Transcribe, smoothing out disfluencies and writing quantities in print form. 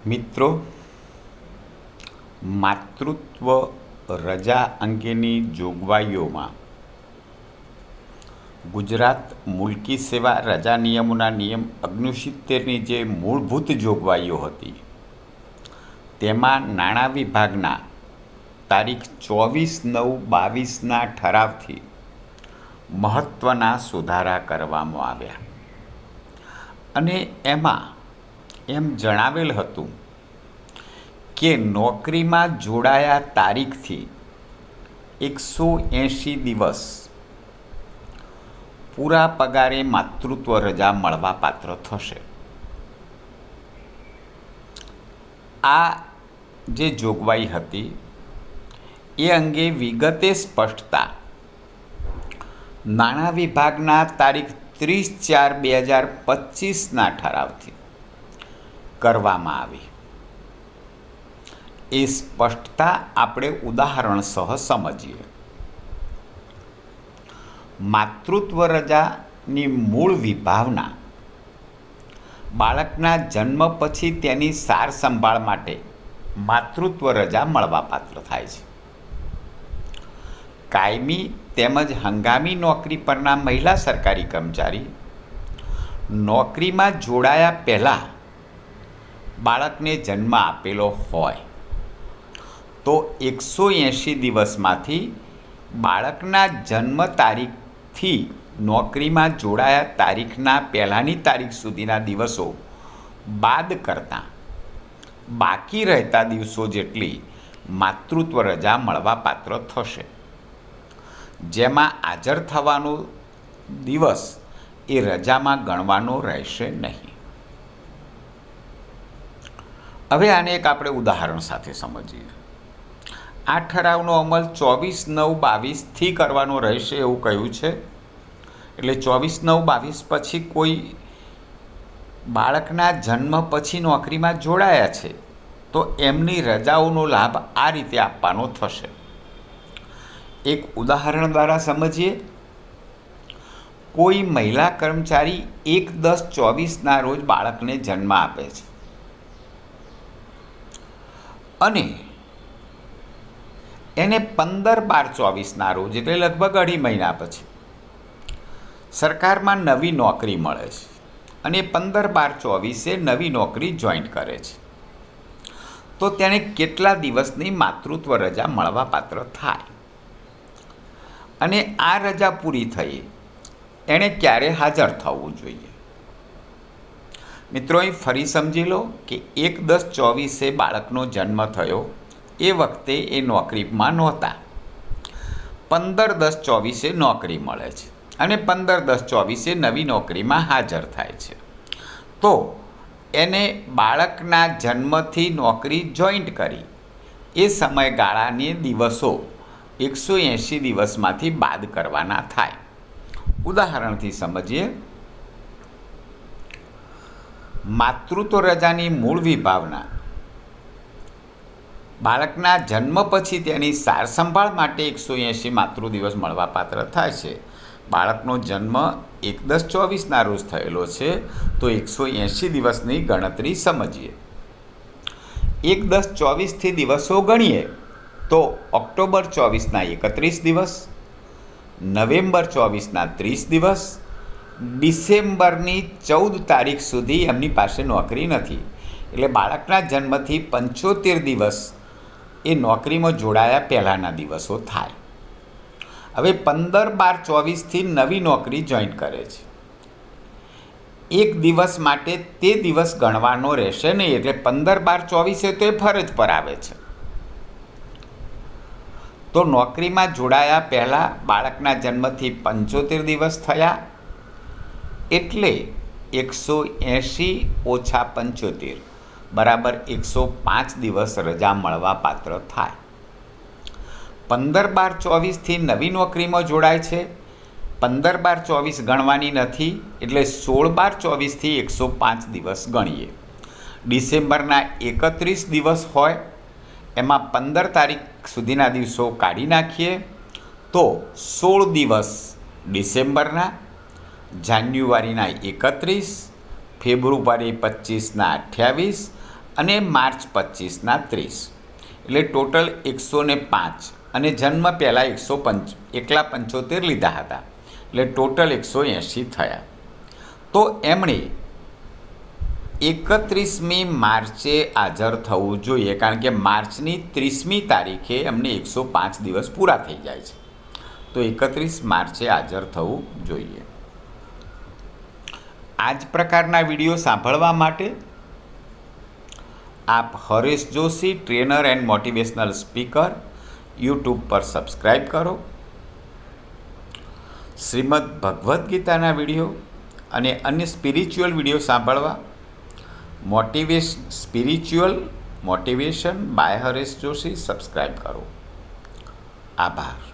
મિત્રો, માતૃત્વ રજા અંગેની જોગવાઈઓમાં ગુજરાત મુલકી સેવા રજા નિયમોના નિયમ 69ની જે મૂળભૂત જોગવાઈઓ હતી તેમાં નાણાં વિભાગના તારીખ 24/9/22ના ઠરાવથી મહત્ત્વના સુધારા કરવામાં આવ્યા અને એમાં એમ જણાવેલ હતું કે નોકરીમાં જોડાયા તારીખથી 180 દિવસ પૂરા પગારે માતૃત્વ રજા મળવાપાત્ર થશે. આ જે જોગવાઈ હતી એ અંગે વિગતે સ્પષ્ટતા નાણાં વિભાગના તારીખ 30/4/2025ના ઠરાવથી કરવામાં આવી. એ સ્પષ્ટતા આપણે ઉદાહરણ સહ સમજીએ. માતૃત્વ રજાની મૂળ વિભાવના બાળકના જન્મ પછી તેની સાર સંભાળ માટે માતૃત્વ રજા મળવાપાત્ર થાય છે. કાયમી તેમજ હંગામી નોકરી પરના મહિલા સરકારી કર્મચારી નોકરીમાં જોડાયા પહેલાં બાળકને જન્મ આપેલો હોય તો 180 દિવસમાંથી બાળકના જન્મ તારીખથી નોકરીમાં જોડાયા તારીખના પહેલાંની તારીખ સુધીના દિવસો બાદ કરતાં બાકી રહેતા દિવસો જેટલી માતૃત્વ રજા મળવાપાત્ર થશે, જેમાં હાજર થવાનો દિવસ એ રજામાં ગણવાનો રહેશે નહીં. હવે આને એક આપણે ઉદાહરણ સાથે સમજીએ. આ ઠરાવનો અમલ 24/9/22થી કરવાનો રહેશે એવું કહ્યું છે. એટલે 24/9/22 પછી કોઈ બાળકના જન્મ પછી નોકરીમાં જોડાયા છે તો એમની રજાઓનો લાભ આ રીતે આપવાનો થશે. એક ઉદાહરણ દ્વારા સમજીએ. કોઈ મહિલા કર્મચારી 1/10/24ના રોજ બાળકને જન્મ આપે છે અને એને 15/12/24ના રોજ એટલે લગભગ 2.5 મહિના પછી સરકારમાં નવી નોકરી મળે છે અને 15/12/24 નવી નોકરી જોઈન્ટ કરે છે તો તેને કેટલા દિવસની માતૃત્વ રજા મળવાપાત્ર થાય અને આ રજા પૂરી થઈ એણે ક્યારે હાજર થવું જોઈએ? મિત્રો, અહીં ફરી સમજી લો કે 1/10/24 બાળકનો જન્મ થયો એ વખતે એ નોકરીમાં નહોતા. 15/10/24 નોકરી મળે છે અને 15/10/24 નવી નોકરીમાં હાજર થાય છે તો એને બાળકના જન્મથી નોકરી જોઈન્ટ કરી એ સમયગાળાની દિવસો 180 દિવસમાંથી બાદ કરવાના થાય. ઉદાહરણથી સમજીએ. માતૃત્વ રજાની મૂળ વિભાવના બાળકના જન્મ પછી તેની સાર સંભાળ માટે 180 માતૃ દિવસ મળવાપાત્ર થાય છે. બાળકનો જન્મ 1/10/24ના રોજ થયેલો છે તો 180 દિવસની ગણતરી સમજીએ. 1/10/24થી દિવસો ગણીએ તો ઓક્ટોબર 24ના 31 દિવસ, નવેમ્બર 24ના 30 દિવસ, ડિસેમ્બરની 14 તારીખ સુધી એમની પાસે નોકરી નથી એટલે બાળકના જન્મથી 75 દિવસ એ નોકરીમાં જોડાયા પહેલાંના દિવસો થાય. હવે 15/12/24થી નવી નોકરી જોઈન્ટ કરે છે. એક દિવસ માટે તે દિવસ ગણવાનો રહેશે નહીં એટલે 15/12/24 તો એ ફરજ પર આવે છે. તો નોકરીમાં જોડાયા પહેલાં બાળકના જન્મથી 75 દિવસ થયા એટલે 180 ઓછા 75 બરાબર 105 દિવસ રજા મળવાપાત્ર થાય. 15/12/24થી નવી નોકરીમાં જોડાય છે. 15/12/24 ગણવાની નથી એટલે 16/12/24થી 105 દિવસ ગણીએ. ડિસેમ્બરના 31 દિવસ હોય એમાં 15 તારીખ સુધીના દિવસો કાઢી નાખીએ તો 16 દિવસ ડિસેમ્બરના, જાન્યુઆરીના 31, ફેબ્રુઆરી 25ના 28 અને માર્ચ 25ના 30, એટલે ટોટલ 105. અને જન્મ પહેલાં 175 લીધા હતા, એટલે ટોટલ 180 થયા. તો એમણે 31મી માર્ચે હાજર થવું જોઈએ, કારણ કે માર્ચની 30મી તારીખે એમને 105 દિવસ પૂરા થઈ જાય છે. તો 31 માર્ચે હાજર થવું જોઈએ. આ જ પ્રકારના વિડીયો સાંભળવા માટે આપ Haresh Joshi, trainer and motivational speaker, YouTube પર સબસ્ક્રાઈબ કરો. શ્રીમદ ભગવદ્ ગીતાના વિડીયો અને અન્ય સ્પિરિચ્યુઅલ વિડીયો સાંભળવા motivation by Haresh Joshi subscribe કરો. આભાર.